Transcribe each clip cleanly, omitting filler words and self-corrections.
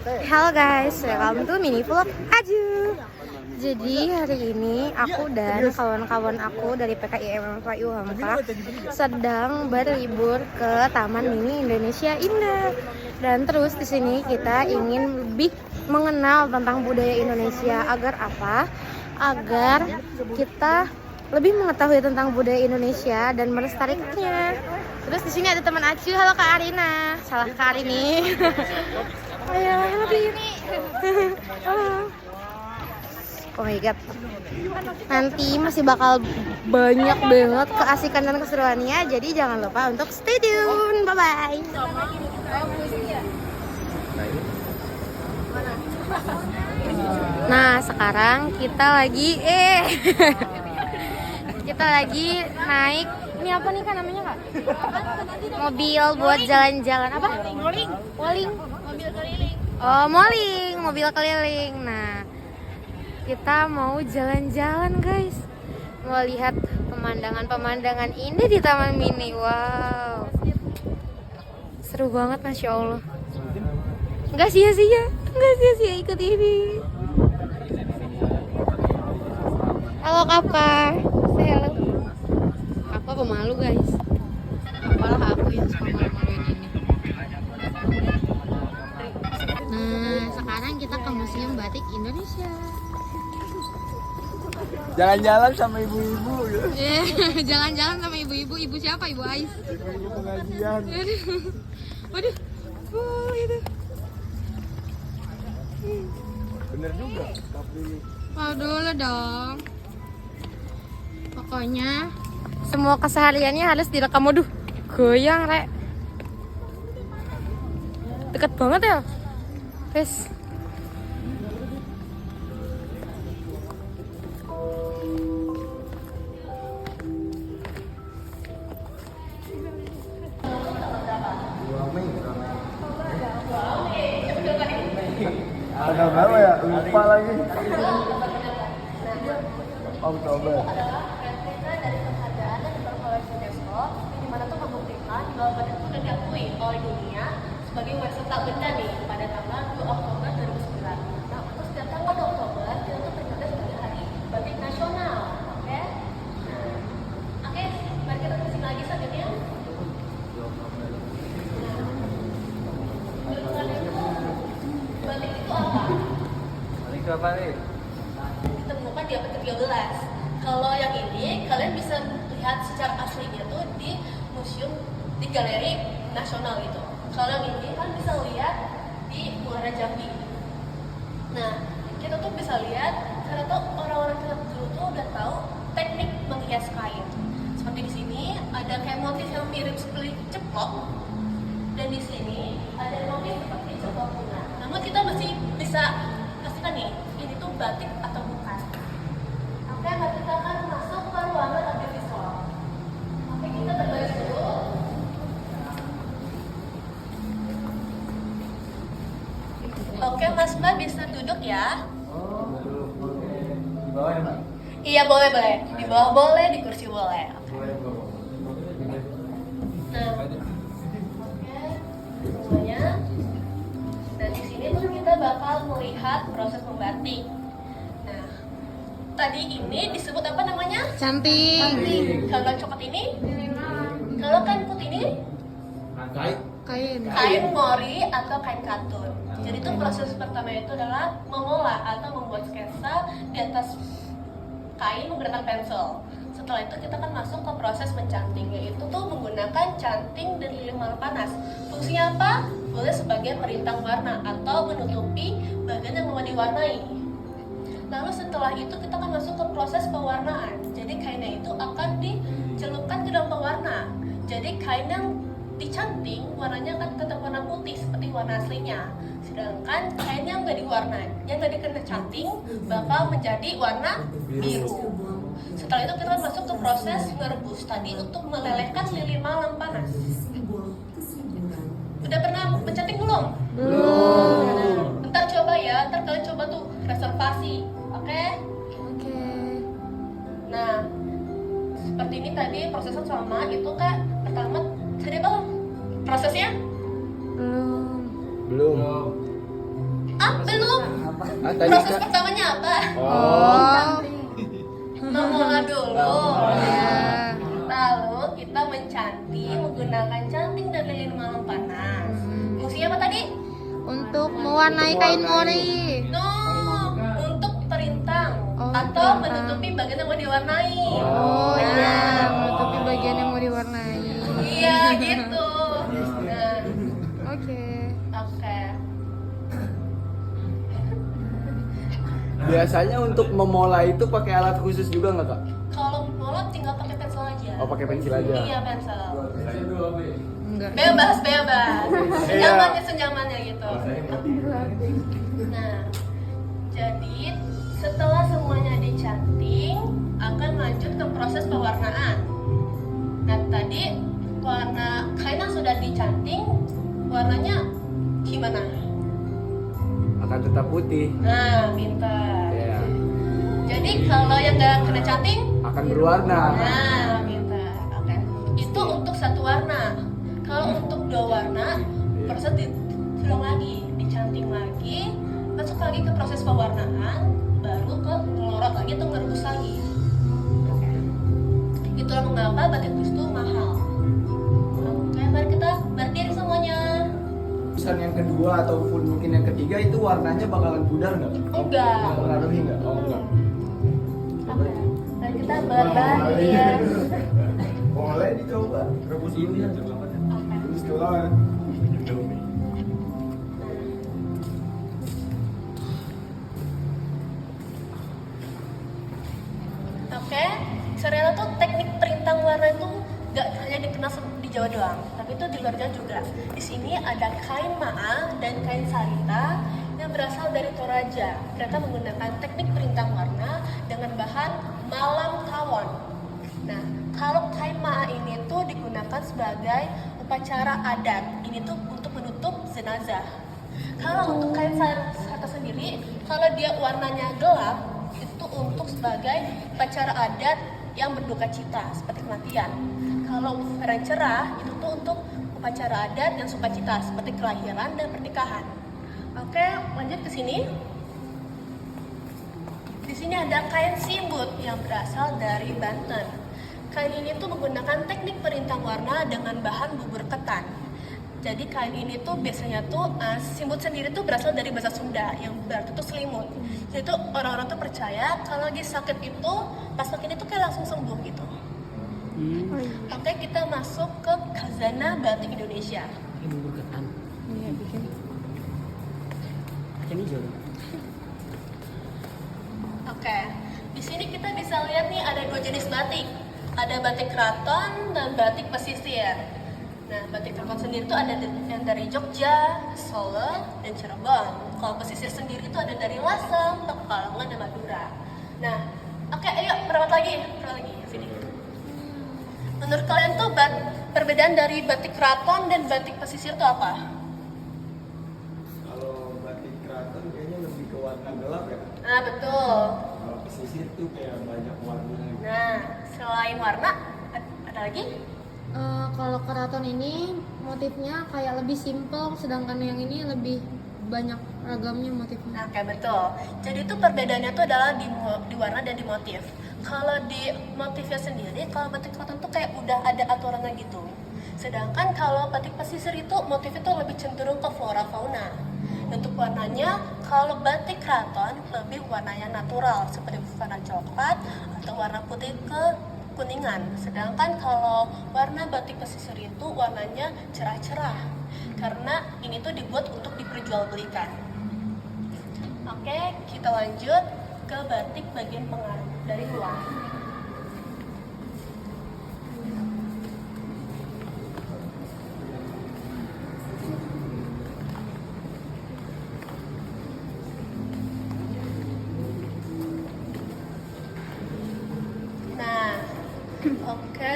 Halo guys, welcome to mini vlog Aju. Jadi hari ini aku dan kawan-kawan aku dari PKI FFIU Hamka sedang berlibur ke Taman Mini Indonesia Indah. Dan terus di sini kita ingin lebih mengenal tentang budaya Indonesia. Agar apa? Agar kita lebih mengetahui tentang budaya Indonesia dan melestarikannya. Terus di sini ada teman Acu. Halo Kak Arina. Salah Kak Arini. Ayo, lebih ini. Oh my god. Nanti masih bakal banyak banget keasikan dan keseruannya. Jadi jangan lupa untuk stay tune. Bye bye. Nah, sekarang kita lagi kita lagi naik. Ini apa nih Kak namanya Kak? Mobil buat jalan-jalan apa? Moling. Mobil keliling. Oh, mobil keliling. Nah, kita mau jalan-jalan guys. Mau lihat pemandangan-pemandangan indah di Taman Mini. Wow. Seru banget Masya Allah. Nggak sia-sia ikut ini. Halo Kapa. Say hello. Kapa pemalu guys. Malah aku yang suka malu-maluin ini. Nah, sekarang kita ke Museum Batik Indonesia. Jalan-jalan sama ibu-ibu gitu. Jalan-jalan sama ibu-ibu. Ibu siapa? Ibu Ais. Ibu pengajian. Waduh. Oh, itu. Bener juga, tapi Dulu dong. Pokoknya semua kesehariannya harus direkam. Waduh, goyang rek. Deket banget ya. Guys. tanggal berapa ya? Lupa lagi. Oktober. Dari penghargaan dan berkoleksi UNESCO, di mana tuh membuktikan bahwa batik itu sudah diakui oleh dunia sebagai warisan tak benda nih pada tanggal 2 Oktober 2009. Nah, untuk setiap tanggal 2 Oktober kita tuh tercatat sebagai hari batik nasional, oke? Nah, oke, mari kita ke sini lagi selanjutnya. Batik itu apa? Batik itu apa nih? Ditemukan di abad ke-13. Kalau yang ini kalian bisa lihat secara aslinya tuh di museum di Galeri Nasional itu. Kalau yang ini kan bisa lihat di Muara Jambi. Nah, kita tuh bisa lihat karena tuh orang-orang kita dulu tuh udah tahu teknik menghias kain. Seperti di sini ada kayak motif yang mirip seperti ceplok, dan di sini ada motif seperti ceplok bunga. Namun kita masih bisa pastikan nih ini tuh batik atau bukan. Oke, kita akan masuk ke ruangan audiovisual. Oke, kita berbaris dulu. Oke, Mas Mbak bisa duduk ya. Di bawah ya, Mbak? Iya, boleh. Di bawah boleh, di kursi boleh. Nah, oke, semuanya. Dan di sini tuh kita bakal melihat proses membatik. Nah, tadi ini disebut apa namanya? Cantik. Kalau coklat ini? Kalau kain putih ini? Kain mori atau kain katun. Jadi itu proses pertama itu adalah mengolah atau membuat sketsa di atas kain menggunakan pensel. Setelah itu kita akan masuk ke proses mencanting, yaitu tuh menggunakan canting dan lilin malam panas. Fungsinya apa? Boleh sebagai perintang warna atau menutupi bagian yang mau diwarnai. Lalu setelah itu kita akan masuk ke proses pewarnaan. Jadi kainnya itu akan dicelupkan ke dalam pewarna. Jadi kain yang dicanting warnanya akan tetap warna putih seperti warna aslinya. Sedangkan kain yang nggak diwarnai, yang tadi kena canting bakal menjadi warna biru. Setelah itu kita akan masuk ke proses merebus tadi untuk melelehkan lilin malam panas. Udah pernah mencanting belum? Belum. Ntar coba ya, ntar kalian coba tuh reservasi, oke? Oke. Nah, seperti ini tadi prosesnya sama itu Kak. Pertama, tadi apa prosesnya? Belum. Tadi proses kan pertamanya apa? Oh. Memola dulu. Ya. Lalu kita mencanting menggunakan canting dan lilin malam panas. Fungsinya apa tadi? Untuk mewarnai kain mori. No, untuk perintang Oh, atau perintang. menutupi bagian yang mau diwarnai. Oh iya, Nah, menutupi bagian yang mau diwarnai. iya gitu. Nah, Oke. oke. biasanya untuk memulai itu pakai alat khusus juga nggak kak? Kalau mau tinggal pakai pensel aja. Oh pakai pensil aja. Iya pensel. Enggak. Bebas. Iya. Senyamannya gitu. Nah, jadi setelah semuanya dicanting, akan lanjut ke proses pewarnaan. Nah, tadi warna kain yang sudah dicanting, warnanya gimana? Akan tetap putih. Nah, pintar. Iya. Jadi kalau yang nggak kena canting, Akan berwarna. nah, pintar. Oke. Itu untuk satu warna. Kalau untuk dua warna, proses diulang lagi, dicanting lagi, masuk lagi ke proses pewarnaan, baru ke ngelorot lagi atau ngerebus lagi. Oke. Itulah mengapa batik tulis itu mahal. Oke, mari kita berdiri semuanya. Pesan yang kedua ataupun mungkin yang ketiga itu warnanya bakalan pudar nggak? Enggak. Mempengaruhi nggak? Oh enggak. Oke, mari kita berdiri. Boleh dicoba. Rebus ini aja. Oke. Rebus telur. Oke, Serela tuh teknik perintang warna itu gak hanya dikenal di Jawa doang, tapi itu di luar Jawa juga. Di sini ada kain maa dan kain salita yang berasal dari Toraja. Mereka menggunakan teknik perintang warna dengan bahan malam tawon. Nah, kalau kain maa ini tuh digunakan sebagai upacara adat. Ini tuh untuk menutup jenazah. Kalau untuk kain salita sendiri, kalau dia warnanya gelap, itu untuk sebagai upacara adat yang berduka cita seperti kematian. Kalau warna cerah itu tuh untuk upacara adat yang sukacita seperti kelahiran dan pernikahan. Oke, lanjut ke sini. Di sini ada kain simbut yang berasal dari Banten. Kain ini tuh menggunakan teknik perintang warna dengan bahan bubur ketan. Jadi kain ini tuh biasanya tuh simbut sendiri tuh berasal dari bahasa Sunda yang berarti tuh selimut. Jadi tuh orang-orang tuh percaya kalau lagi sakit itu pas pakai ini tuh kayak langsung sembuh gitu. Oke, kita masuk ke Khazanah Batik Indonesia. Iya, bikin. Oke, di sini kita bisa lihat nih ada dua jenis batik. Ada batik keraton dan batik pesisir. Nah, batik keraton sendiri itu ada yang dari Jogja, Solo, dan Cirebon. Kalau pesisir sendiri itu ada dari Lasem, Pekalongan, dan Madura. Nah, oke, ayo perawat lagi, sini. Menurut kalian tuh perbedaan dari batik keraton dan batik pesisir itu apa? Kalau batik keraton kayaknya lebih ke warna gelap ya. Nah, betul. Kalau pesisir tuh kayak banyak warna. Nah, selain warna, ada lagi? Kalau keraton ini motifnya kayak lebih simpel, sedangkan yang ini lebih banyak ragamnya motifnya. Nah, kayak betul. Jadi itu perbedaannya tuh adalah di warna dan di motif. Kalau di motifnya sendiri, kalau batik keraton tuh kayak udah ada aturannya gitu. Sedangkan kalau batik pesisir itu motifnya tuh lebih cenderung ke flora fauna. Untuk warnanya, kalau batik keraton lebih warnanya natural seperti warna coklat atau warna putih ke kuningan. Sedangkan kalau warna batik pesisir itu warnanya cerah-cerah karena ini tuh dibuat untuk diperjualbelikan. Oke, kita lanjut ke batik bagian pengaruh dari luar. Nah, oke,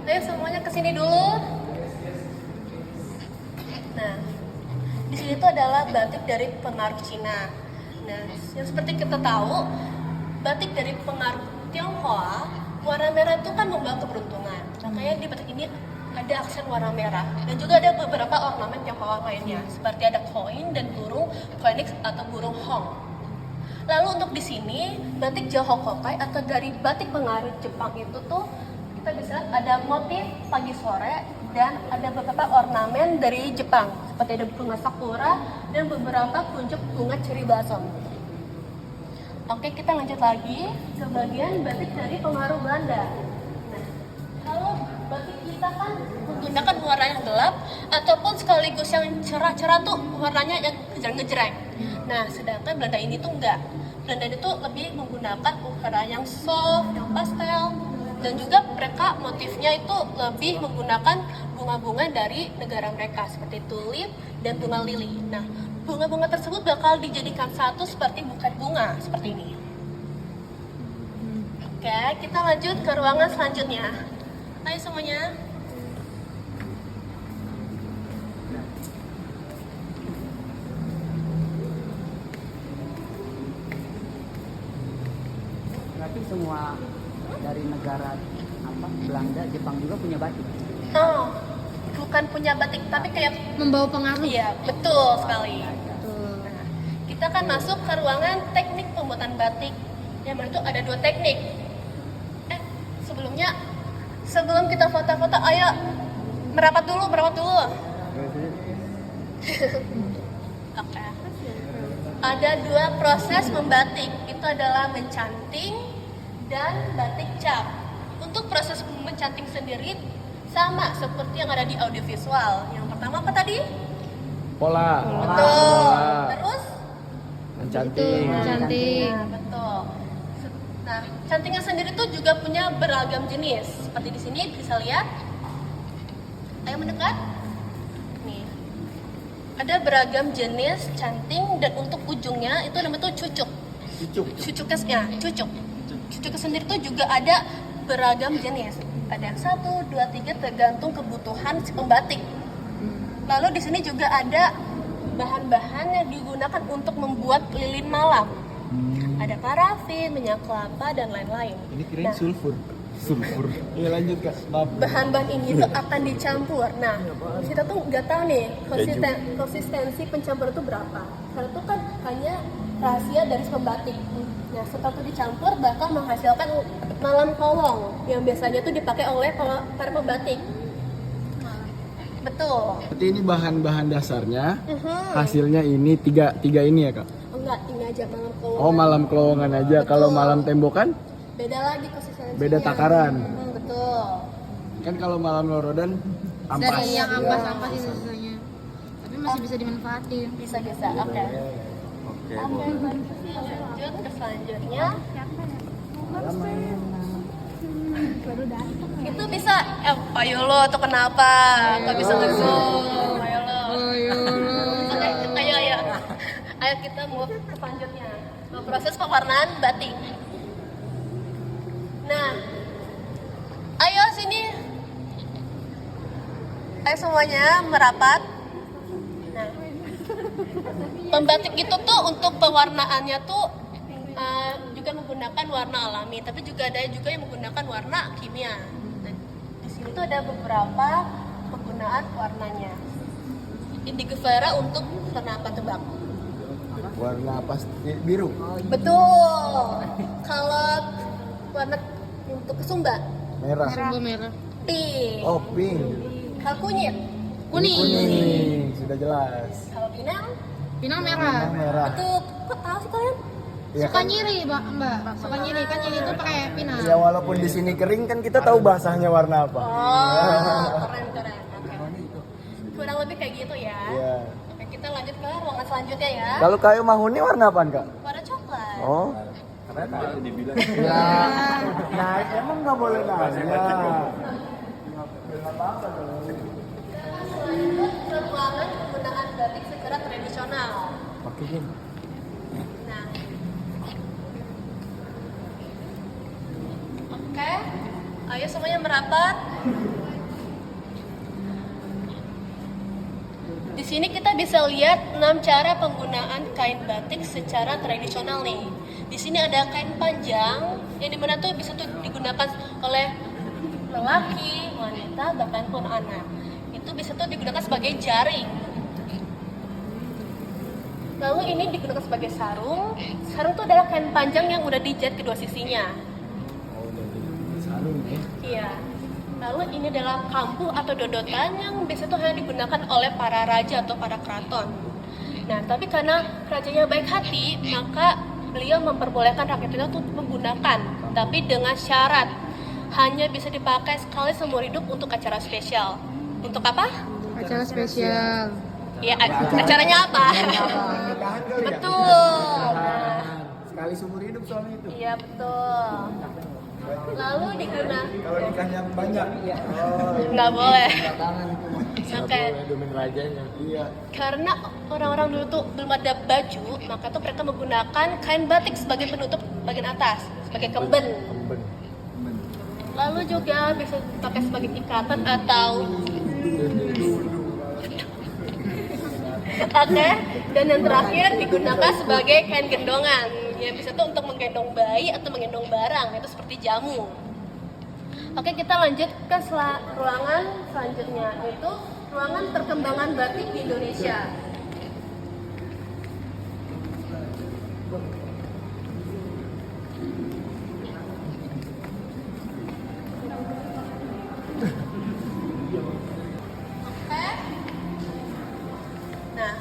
ayo semuanya kesini dulu. Nah, di sini tuh adalah batik dari pengaruh Cina. Nah, yang seperti kita tahu, batik dari pengaruh Tionghoa, warna merah itu kan membawa keberuntungan. Makanya di batik ini ada aksen warna merah dan juga ada beberapa ornamen Tionghoa mawar lainnya, seperti ada koin dan burung phoenix atau burung hong. Lalu untuk di sini batik Johokokai atau dari batik pengaruh Jepang itu tuh kita bisa lihat ada motif pagi sore dan ada beberapa ornamen dari Jepang seperti ada bunga sakura dan beberapa kuncup bunga cherry blossom. Oke, kita lanjut lagi ke bagian batik dari pengaruh Belanda. Nah, kalau batik kita kan menggunakan warna yang gelap ataupun sekaligus yang cerah-cerah tuh warnanya yang ngejreng-ngejreng. Nah, sedangkan Belanda ini tuh enggak. Belanda itu lebih menggunakan warna yang soft, yang pastel, dan juga mereka motifnya itu lebih menggunakan bunga-bunga dari negara mereka seperti tulip dan bunga lili. Nah, bunga-bunga tersebut bakal dijadikan satu seperti buket bunga seperti ini. Oke, kita lanjut ke ruangan selanjutnya. Ayo semuanya. Berarti semua dari negara apa Belanda, Jepang juga punya batik. Oh, bukan punya batik, tapi kayak Membawa pengaruh. iya, betul sekali. Betul. Nah, kita akan masuk ke ruangan teknik pembuatan batik. Yang mana itu ada 2 teknik. Sebelum kita foto-foto, ayo merapat dulu. Oke. Ada 2 proses membatik. Itu adalah mencanting dan batik cap. Untuk proses mencanting sendiri sama seperti yang ada di audiovisual. Yang pertama apa tadi? Pola. Betul. Terus? Mencanting. Cantik. Nah, betul. Nah, cantingnya sendiri tuh juga punya beragam jenis. Seperti di sini bisa lihat. Ayo mendekat. Nih. Ada beragam jenis canting dan untuk ujungnya itu namanya tuh cucuk. Cucuk. Cucuk sendiri tuh juga ada beragam jenis. Ada yang 1, 2, 3 tergantung kebutuhan si pembatik. Lalu di sini juga ada bahan-bahan yang digunakan untuk membuat lilin malam. Ada parafin, minyak kelapa dan lain-lain. Ini kirain Nah, sulfur. Iya lanjut Kak. Maaf. bahan-bahan ini tuh akan dicampur. Nah, kita tuh nggak tahu nih konsistensi pencampuran itu berapa. Karena itu kan hanya rahasia dari si pembatik. Nah, setelah itu dicampur bakal menghasilkan malam kolong yang biasanya tuh dipakai oleh para pembatik. Betul. Berarti ini bahan-bahan dasarnya. Mhm. Hasilnya ini tiga ini ya Kak. Enggak, ini aja malam kolong. Oh malam kelowongan aja. Betul. Kalau malam tembokan Beda lagi konsistensinya. beda takaran. Betul. Kan kalau malam lorodan ampas. Dari yang ampas-ampas itu sisanya. Tapi masih bisa dimanfaatin. Bisa. Oke. Oke. Lanjut ke selanjutnya. Itu bisa, ayo lo tuh kenapa? Gak bisa nge-zoom, ayo lo. Oke, ayo kita move ke selanjutnya. Proses pewarnaan batik. Nah, ayo sini. Ayo semuanya merapat. Nah, pembatik itu tuh untuk pewarnaannya tuh juga menggunakan warna alami, tapi juga ada juga yang menggunakan warna kimia. Nah, di sini tuh ada beberapa penggunaan warnanya. Indigo Vera untuk warna apa tebak? Warna biru. Betul. Kalau warna untuk kesumba, Merah. Sumber merah. pink. Oh pink. Kalau kunyit, Kuning. Sudah jelas. kalau pinang, Pinang merah. Merah. itu kok tahu sih kalian? Iya Suka kan? nyiri, Mbak. Suka nyiri kan nyiri itu pakai pinang. Ya walaupun di sini kering kan kita tahu basahnya warna apa. Oh, keren. Oke. Kurang lebih kayak gitu ya. Iya. Oke, kita lanjut ke ruangan selanjutnya ya. Kalau kayu mahuni warna apaan Kak? Warna coklat. Oh. Ya. Nah, emang nggak boleh nanya. Ke ruangan penggunaan batik secara tradisional. Oke, Jin. Nah. Oke. Ayo semuanya merapat. Di sini kita bisa lihat 6 cara penggunaan kain batik secara tradisional nih. Di sini ada kain panjang yang dimana tuh bisa tuh digunakan oleh lelaki, wanita, bahkan pun anak. Itu bisa tuh digunakan sebagai jaring. Lalu ini digunakan sebagai sarung. Sarung itu adalah kain panjang yang udah dijahit kedua sisinya. Oh, udah jadi sarung ya. Iya. Lalu ini adalah kambuh atau dodotan yang biasanya tuh hanya digunakan oleh para raja atau para keraton. Nah, tapi karena rajanya baik hati, maka beliau memperbolehkan rakyatnya untuk menggunakan, tapi dengan syarat hanya bisa dipakai sekali seumur hidup untuk acara spesial. Untuk apa? Acara spesial. Ya, acaranya apa? Nikahan kali ya? Betul. Nah, Sekali seumur hidup soalnya itu. iya betul. Lalu digunakan. Kalau nikahnya banyak. Oh, Nggak boleh. Tangan Oke. domain rajanya. Iya. Karena orang-orang dulu tuh belum ada baju, maka tuh mereka menggunakan kain batik sebagai penutup bagian atas, sebagai kemben. Lalu juga bisa dipakai sebagai ikatan atau Oke, dan yang terakhir digunakan sebagai kain gendongan. Ya bisa tuh untuk menggendong bayi atau menggendong barang, itu seperti jamu. Oke, kita lanjut ke ruangan selanjutnya, yaitu ruangan perkembangan batik di Indonesia. Oke. Nah,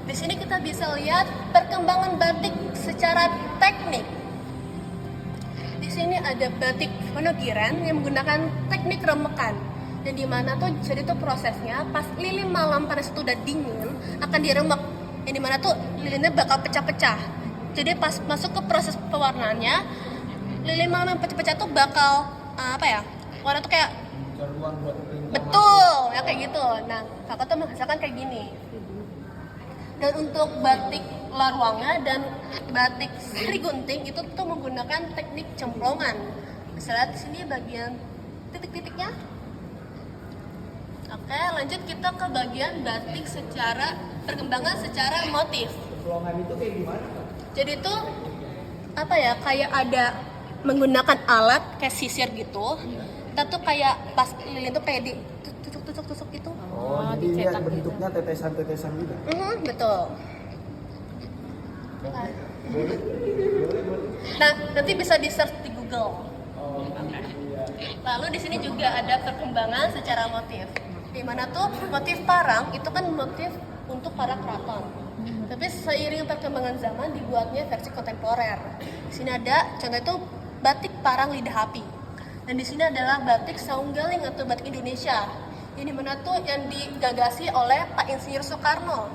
di sini kita bisa lihat perkembangan batik secara teknik. Di sini ada batik Wonogiran yang menggunakan teknik remekan. Dan di mana tuh jadi tuh prosesnya pas lilin malam panas itu udah dingin akan diremek. Yang di mana tuh lilinnya bakal pecah-pecah. Jadi pas masuk ke proses pewarnaannya, lilin malam yang pecah-pecah tuh bakal warna tuh kayak Ruang buat betul, ya kayak gitu. Nah, kakak tuh menghasilkan kayak gini. Dan untuk batik Laruanga dan batik Sri Gunting itu tuh menggunakan teknik cemplongan. Misalnya di sini bagian titik-titiknya. Oke, lanjut kita ke bagian batik secara perkembangan secara motif. Pelongan itu kayak gimana, Kak? Jadi tuh kayak ada menggunakan alat kayak sisir gitu. Kita tuh kayak pas lilin tuh kayak ditusuk-tusuk gitu. Oh, jadi dia bentuknya tetesan-tetesan gitu. Betul. Nah, nanti bisa di search di Google. Lalu di sini juga ada perkembangan secara motif. Di mana tuh motif parang itu kan motif untuk para keraton. Tapi seiring perkembangan zaman dibuatnya versi kontemporer. Di sini ada contoh itu batik parang lidah api. Dan di sini adalah batik saung galing atau batik Indonesia. Ini mana tuh yang digagasi oleh Pak Insinyur Soekarno.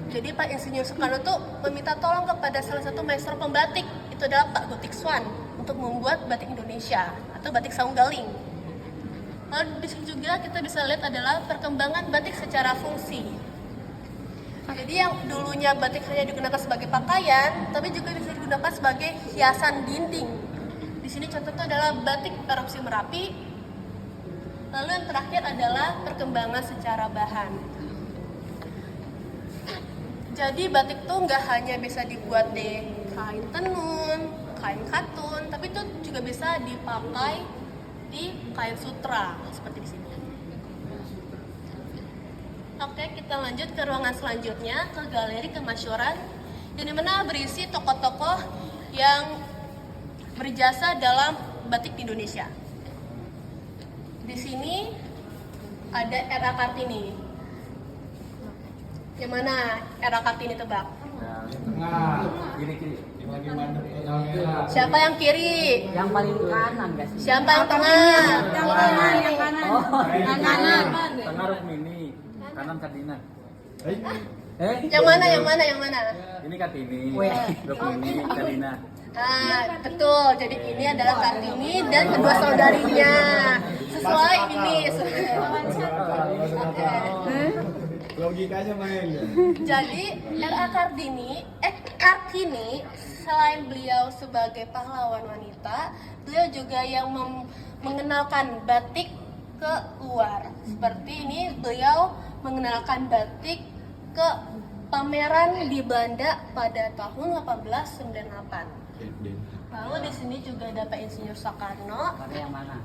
Jadi Pak Insinyur Soekarno tuh meminta tolong kepada salah satu maestro pembatik, itu adalah Pak Gutiksoan, untuk membuat batik Indonesia atau batik saung galing. Lalu di sini juga kita bisa lihat adalah perkembangan batik secara fungsi. Jadi yang dulunya batik hanya digunakan sebagai pakaian, tapi juga bisa digunakan sebagai hiasan dinding. Di sini contohnya adalah batik erupsi Merapi. Lalu yang terakhir adalah perkembangan secara bahan. Jadi batik tuh nggak hanya bisa dibuat di kain tenun, kain katun, tapi itu juga bisa dipakai di kain sutra seperti di sini. Oke, kita lanjut ke ruangan selanjutnya, ke galeri kemasyhuran, yang dimana berisi tokoh-tokoh yang berjasa dalam batik di Indonesia. Di sini ada R.A. Kartini. Yang mana R.A. Kartini tebak? Tengah. Kiri. Yang lagi mandek yang merah. Siapa yang kiri? Yang paling kanan guys. Siapa yang tengah? Yang kanan, yang kanan. Oh, Yang kanan. Tengah Rukmini, kanan Kartina. Yang mana? Ini Kartini, Weh. Rukmini, Kartina. Nah, betul. Jadi ini adalah Kartini dan kedua saudarinya. Sesuai ini. Logikanya main ya. Jadi R.A. Kartini selain beliau sebagai pahlawan wanita, beliau juga yang mengenalkan batik ke luar. Seperti ini beliau mengenalkan batik ke pameran di Belanda pada tahun 1898. Lalu di sini juga ada Pak Insinyur Soekarno. Pakai yang mana?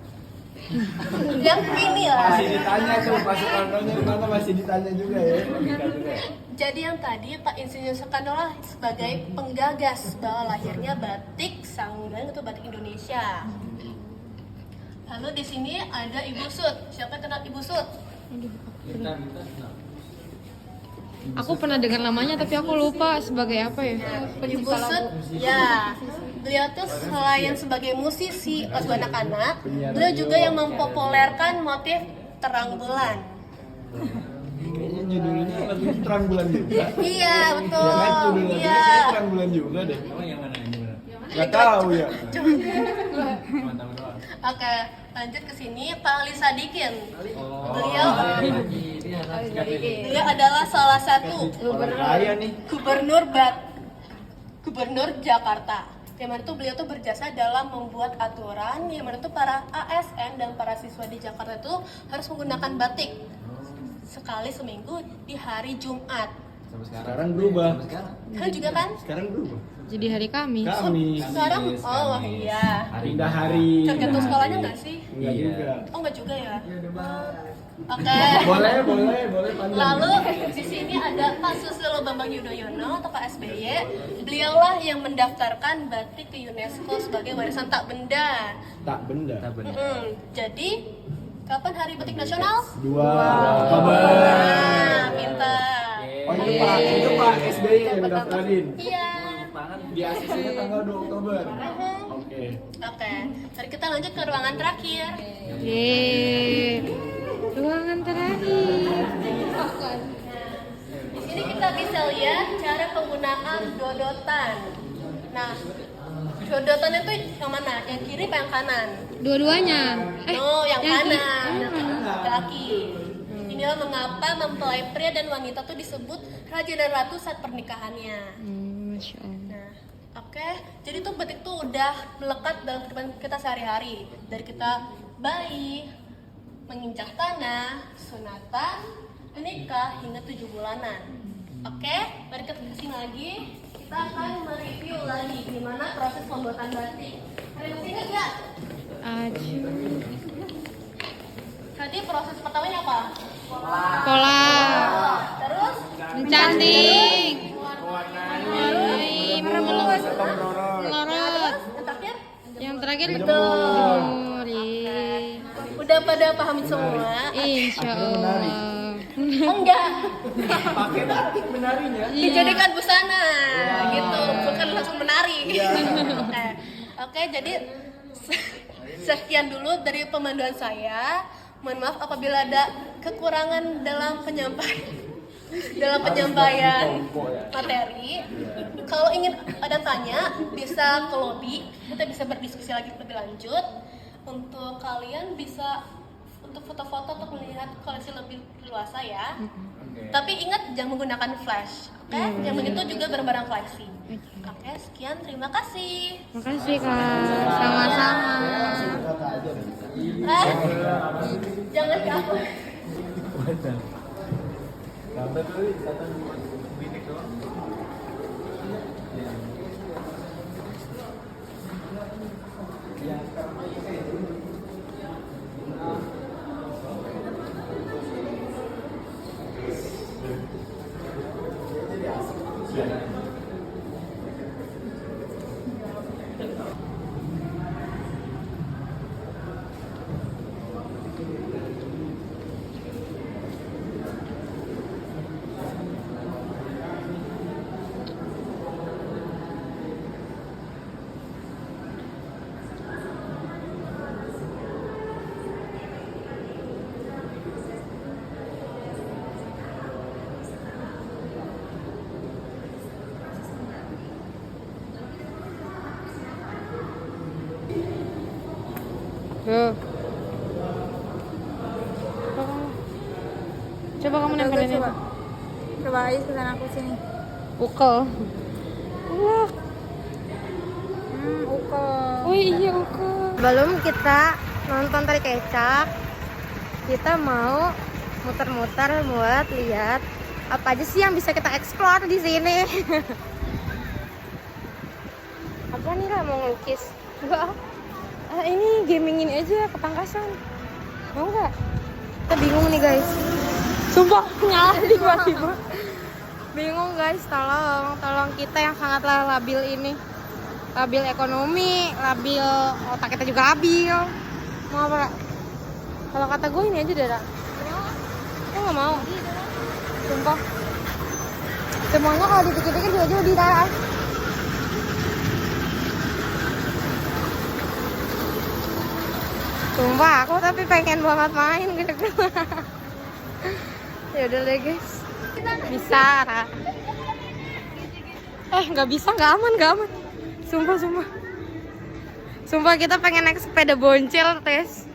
Yang mini lah. Masih ditanya tuh pasukan Ronya mana masih ditanya juga ya. Jadi yang tadi Pak Insinyur Soekarno lah sebagai penggagas bahwa lahirnya batik Sanggan itu batik Indonesia. Lalu di sini ada Ibu Sud. Siapa yang kenal Ibu Sud? Aku pernah dengar namanya tapi aku lupa sebagai apa ya. Ibu Sud, ya. Beliau tuh selain sebagai musisi pas anak-anak, beliau juga yang mempopulerkan motif terang bulan. Kayaknya judulnya lagu Terang Bulan juga. Iya, betul. Iya kan judulnya Iya. Terang Bulan juga deh. Oh yang mana ini mana? Gak tahu ya. Teman-teman doang. Oke, lanjut ke sini Pak Ali Sadikin. Oh. Beliau adalah salah satu Orang kaya nih. Gubernur Jakarta. Yang mana tuh beliau tuh berjasa dalam membuat aturan yang mana tuh para ASN dan para siswa di Jakarta itu harus menggunakan batik sekali seminggu di hari Jumat. Sekarang berubah. Kan juga kan? Sekarang berubah. Jadi hari Kamis. Kamis. Sekarang, oh iya. Pindah hari. Tergantung sekolahnya nggak sih? Enggak juga. Oh nggak juga ya? Oke. Boleh panjang. Lalu di sini ada Pak Susilo Bambang Yudhoyono atau Pak SBY. Beliaulah yang mendaftarkan batik ke UNESCO sebagai warisan tak benda. Tak benda. Jadi kapan Hari Batik Nasional? 2 Oktober. Nah, pintar. Oh itu Pak SBY yang daftarin. Iya. Di ACC-nya tanggal 2 Oktober. Oke. Oke. Mari kita lanjut ke ruangan terakhir. Yeay. Ruangan terakhir. Di sini kita bisa lihat cara penggunaan dodotan. Nah, dodotan itu yang mana? Yang kiri apa yang kanan? Dua-duanya. No, yang kiri. kanan. Laki. Inilah mengapa mempelai pria dan wanita tuh disebut raja dan ratu saat pernikahannya. Masya Allah. Nah, oke. Jadi tuh batik tuh udah melekat dalam kehidupan kita sehari-hari. Dari kita bayi, menginjak tanah, sunatan, menikah hingga 7 bulanan. Oke, mari kita kesini lagi. Kita akan mereview lagi gimana proses pembuatan batik. Kalian masih ingat nggak? Tadi proses pertamanya apa? Pola. Terus? Mencanting. Terus? Melorot. Yang terakhir? Yang terakhir Betul. jemur. Yeay. Udah pada paham semua? Insya Allah. Enggak. Pakai batik menarinya. Dijadikan busana gitu, bukan langsung menari. Oke, jadi sekian dulu dari pemanduan saya. Mohon maaf apabila ada kekurangan dalam penyampaian materi. Kalau ingin ada tanya, bisa ke lobby, kita bisa berdiskusi lagi lebih lanjut. Untuk kalian bisa untuk foto-foto untuk melihat koleksi lebih luasa ya. Tapi ingat jangan menggunakan flash, oke? Yang begitu juga barang-barang koleksi. Oke, sekian, terima kasih. Makasih Kak. Sama-sama. Jangan ke aku. Gambar tuh ikatan binik doang. Tuh. Coba kamu nempelin itu. Coba aja pesan aku sini. Ukel. Wah. Ukel. Oh iya ukel. Sebelum kita nonton tari kecak, kita mau muter-muter buat lihat apa aja sih yang bisa kita explore di sini. Apa nih lah mau ngelukis? Enggak. Ini gaming ini aja ketangkasan. Mau nggak? Kita bingung nih guys. Sumpah nyala tiba-tiba. Bingung guys, tolong kita yang sangatlah labil ini. Labil ekonomi, labil otak kita juga labil. Mau apa, Ra? Kalau kata gue ini aja deh, Ra. Gue nggak mau. Sumpah. Semuanya kalau dipikir-pikir juga di Ra. Sumpah, aku tapi pengen banget main gitu. Ya udah deh guys. Bisa, Ra. Nggak bisa, nggak aman. Sumpah kita pengen naik sepeda boncel, Tes.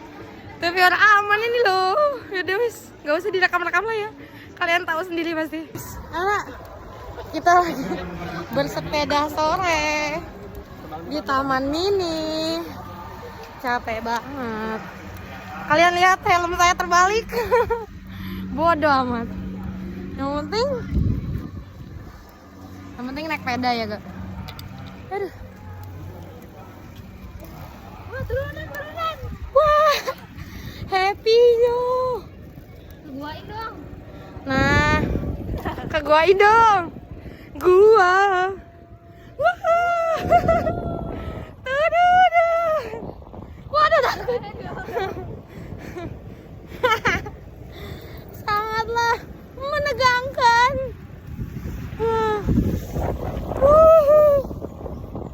Tapi orang aman ini loh. Yaudah wis, nggak usah direkam-rekam lah ya. Kalian tahu sendiri pasti. Anak, kita lagi bersepeda sore di Taman Mini. Capek banget. Kalian lihat helm saya terbalik. Bodoh amat. Yang penting naik sepeda ya, Gak? Aduh. Wah, turunan. Wah, happy yo. Keguain dong. Nah, keguain dong. Gua. Wah. Tuduh. Waduh, takut. Sangatlah menegangkan.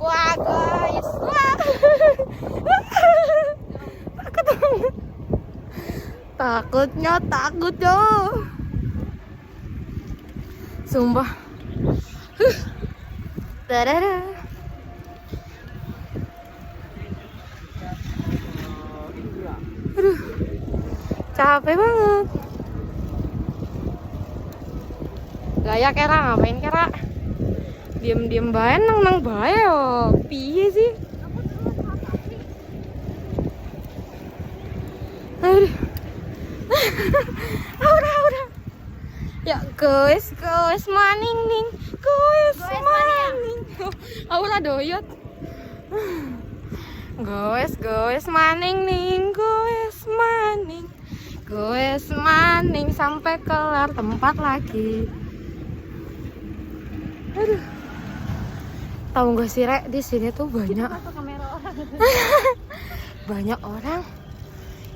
Wah guys, wah. Takut banget. Takut yo. Sumpah. Dadada. Aduh, capek banget. Gaya kera, ngapain kera? Diem bae nang bae yo. Piye sih? Aduh. Udah. Ya guys, maning. Guys, maning. Aura doyot. Guys, maning ning. Guys, maning sampai kelar tempat lagi. Aduh. Tahu gak sih, Rek, di sini tuh banyak banyak orang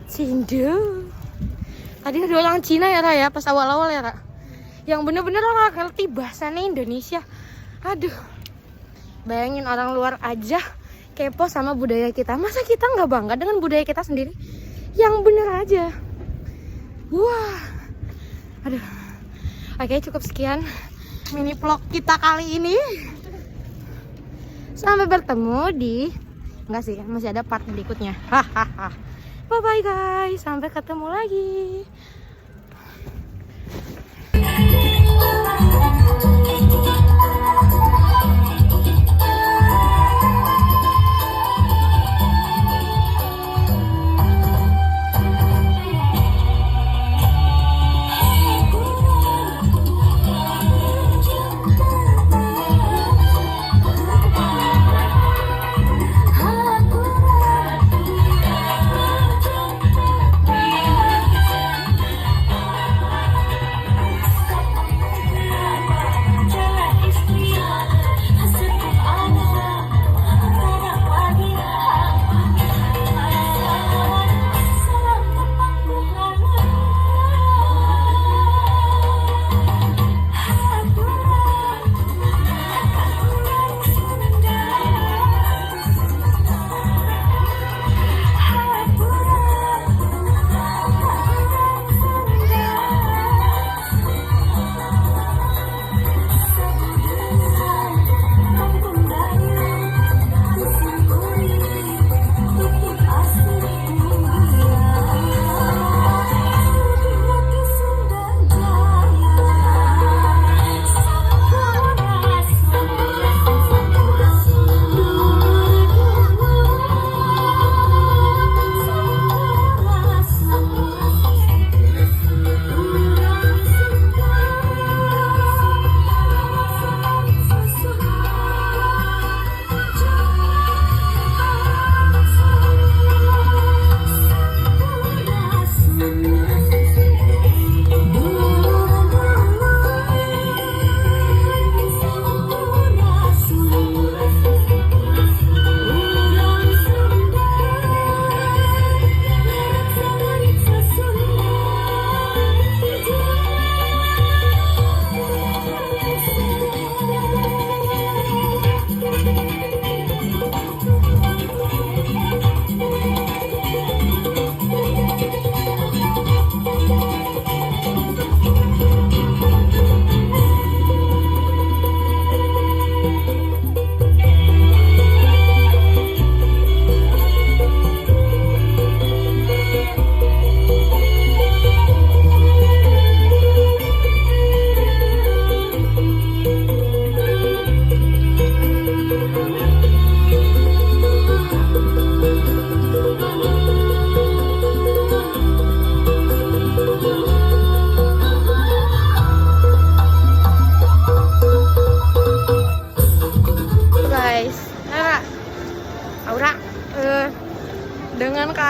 Cindo. Tadi ada orang Cina ya, Ra, ya, pas awal-awal ya, Ra. Yang bener-bener orang ngerti bahasanya Indonesia. Aduh. Bayangin orang luar aja kepo sama budaya kita. Masa kita nggak bangga dengan budaya kita sendiri? Yang bener aja. Wah. Aduh. Oke, cukup sekian mini vlog kita kali ini. Sampai bertemu di... Enggak sih, masih ada part berikutnya. Hahaha. Bye bye guys, sampai ketemu lagi.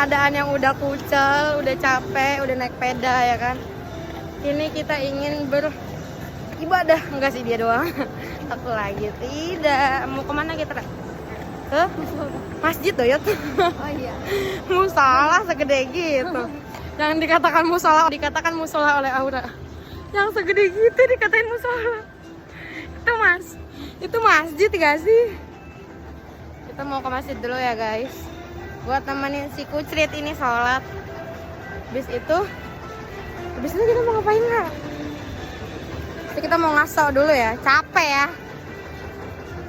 keadaan yang udah kucel, udah capek, udah naik peda ya kan. Ini kita ingin beribadah, enggak sih dia doang. Aku lagi tidak. Mau kemana kita? Ke masjid Doyot. Oh iya. Musalah segede gitu. Jangan dikatakan musola oleh Aura. Yang segede gitu dikatain musola. Itu masjid gak sih? Kita mau ke masjid dulu ya guys. Buat nemenin si Kucrit ini sholat. Habis itu kita mau ngapain nggak? Kita mau ngaso dulu ya, capek ya.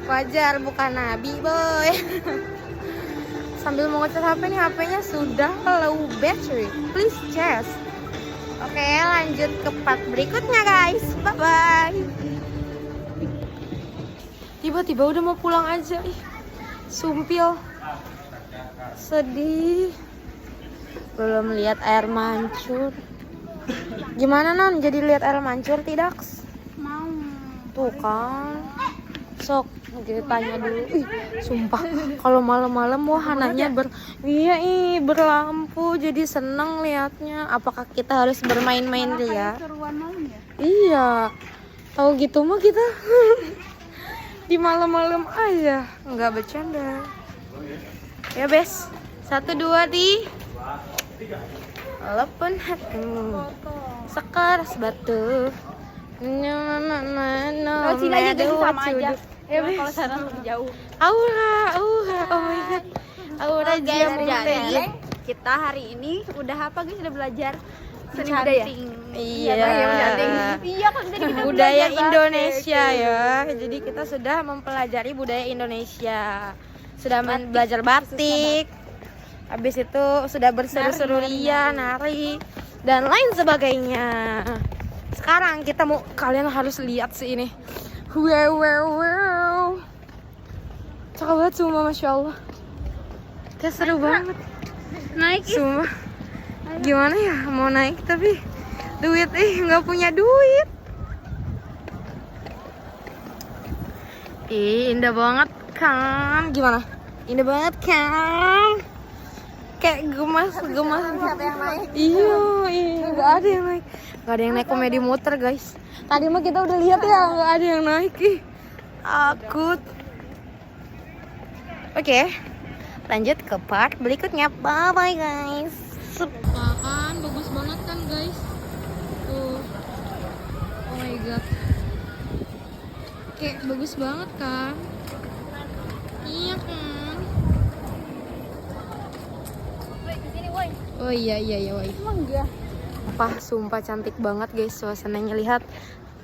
Wajar bukan nabi boy. Sambil mau ngecas HP nih, HP-nya sudah low battery. Please charge. Oke, lanjut ke part berikutnya guys. Bye bye. Tiba-tiba udah mau pulang aja. Ih, sumpil. Sedih. Belum lihat air mancur. Gimana non? Jadi lihat air mancur tidak? Mau. Tuh kan. Sok kita tanya dulu. Ih, sumpah kalau malam-malam wahananya berlampu jadi seneng liatnya. Apakah kita harus bermain-main dia? Seruan malam ya? Iya. Tahu gitu mah kita di malam-malam aja, nggak bercanda. Ya bes. 1 2 di. Walaupun hatimu sekeras batu. Lewat sini aja guys, sama aja. Ya, Kalau sana lebih jauh. Aura, oh my god. Aura Guys, jadi kita hari ini udah apa guys? Udah belajar seni Canting. budaya. Iya. Iya kan tadi kita Budaya belajar Indonesia batik. ya. Jadi kita sudah mempelajari budaya Indonesia. Sudah belajar batik. Habis itu sudah berseru-seru ria, nari dan lain sebagainya. Sekarang kalian harus lihat sih ini. Wow. Cakep banget semua, Masya Allah. Kayak seru banget. Naik Sumpah. Gimana ya mau naik tapi nggak punya duit. Indah banget kan? Gimana? Indah banget kan? Kayak gemas. Siapa yang naik? Iya, nggak ada yang naik. Nggak ada yang naik komedi motor guys. Tadi mah kita udah lihat ya, nggak ada yang naik. Ih, takut. Oke, lanjut ke part berikutnya. Bye bye guys. Kan bagus banget kan guys. Tuh. Oh my god. Kayak bagus banget kan? Iya kan? Oh iya woi. Emang enggak? Wah, sumpah cantik banget guys suasananya.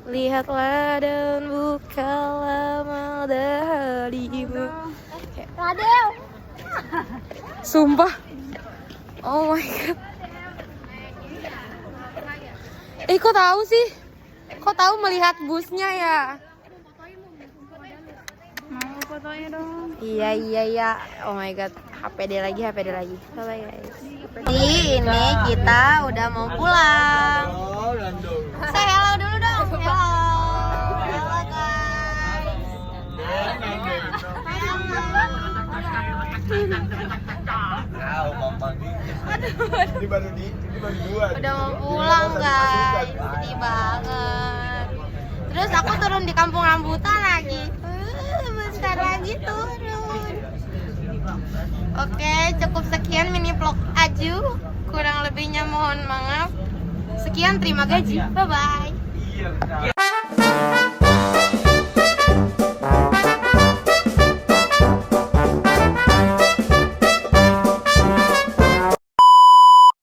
Lihatlah dan bukalah mata hatimu. Radel. Sumpah. Oh my god. Kok tahu sih? Kok tahu melihat busnya ya? Mau fotonya dong. Iya. Oh my god. HPD lagi. Bye bye guys. Jadi ini kita udah mau pulang. Say hello dulu dong. Hello guys. Ini baru dua. Udah mau pulang guys. Sedih banget. Terus aku turun di kampung rambutan lagi. Bentar lagi turun. Oke, cukup sekian mini vlog Aju. Kurang lebihnya mohon maaf. Sekian, terima gaji. Bye bye.